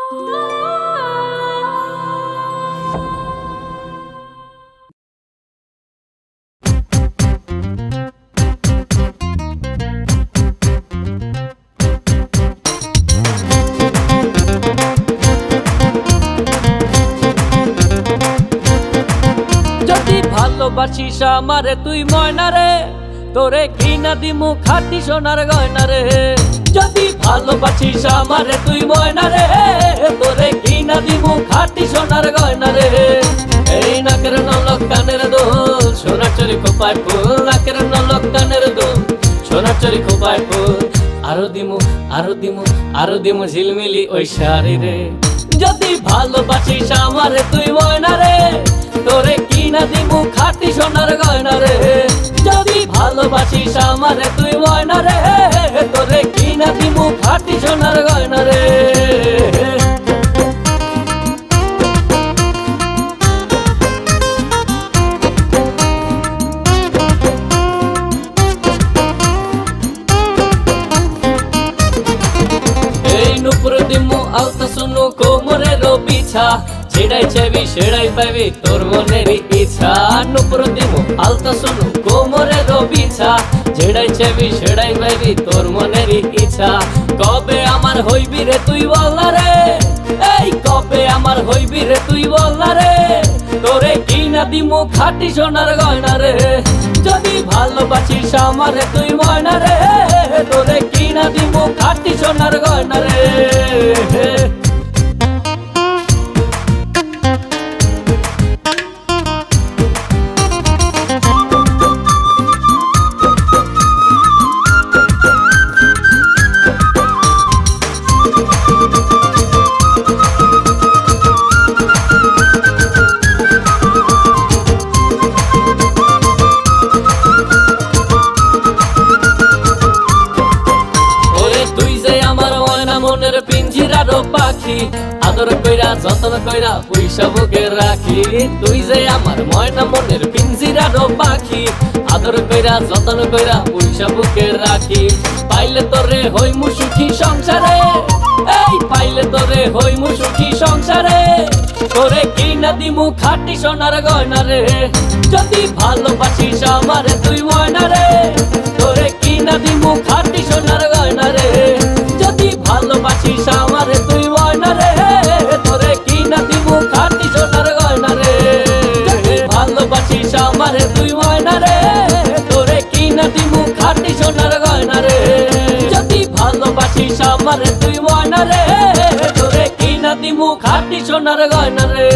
ভালোবাসিস আমারে তুই ময়না রে, তোরে ঘৃণা দিমু খাঁটি সোনার গয়না রে। যদি ভালোবাসিস আমারে তুই ময়না রে, তোরে ঘৃণা দিমু খাঁটি সোনার গয়না রে। এই নাকের নলক কানের দোল, সোনার চরি খোপায় ফুল, নাকের নলক কানের দোল, সোনার চরি খোপায় ফুল। আরো দিমু আরো দিমু আরো দিমু ঝিলমিলি ওই শাড়ি রে। যদি ভালোবাসিস আমারে তুই ময়না রে, তোরে কিনা দিমু খাঁটি সোনার গয়না রে। যদি ভালোবাসিস আমারে তুই ময়না রে, তোরে কিনা দিমু খাঁটি সোনার গয়না রে। এই নুপুর দিমু আলতা শুনু কোমরের বিছা, ছেড়াই চাইবি সেড়াই পাইবি তোর মনের ইচ্ছা। নুপুর দিমু আলতা শুনু কোমরের বিছা, ছেড়াই চাইবি সেড়াই পাইবি তোর মনের ইচ্ছা। কবে আমার হইবি রে তুই বল রে, এই কবে আমার হইবি রে তুই বল রে। তোরে কিনা দিমু খাঁটি সোনার গয়না রে। যদি ভালোবাসিস আমারে তুই ময়না রে, তোরে কিনা দিমু খাঁটি সোনার গয়না রে। মনের পিঞ্জিরার পাখি, আদর কইরা যতন কইরা পয়সা বুকে রাখি। তুই যে আমার ময়না মনের পিঞ্জিরার পাখি, আদর কইরা যতন কইরা পয়সা বুকে রাখি। পাইলে তোরে হইমু সুখী সংসারে, এই পাইলে তোরে হইমু সুখী সংসারে। তোরে কিনা দিমু খাঁটি সোনার গয়না রে। যদি ভালোবাসিস আমারে তুই ময়না রে, তোরে কিনা দিমু খাঁটি সোনার গয়না রে। যদি ভালোবাসিস আমারে তুই ময়না রে, তোরে কিনা দিমু খাঁটি সোনার গয়না রে। যদি ভালোবাসিস আমারে তুই ময়না রে, তোরে কিনা দিমু খাঁটি সোনার গয়না রে। যদি ভালোবাসিস আমারে তুই ময়না রে, তোরে কিনা দিমু খাঁটি সোনার গয়না রে।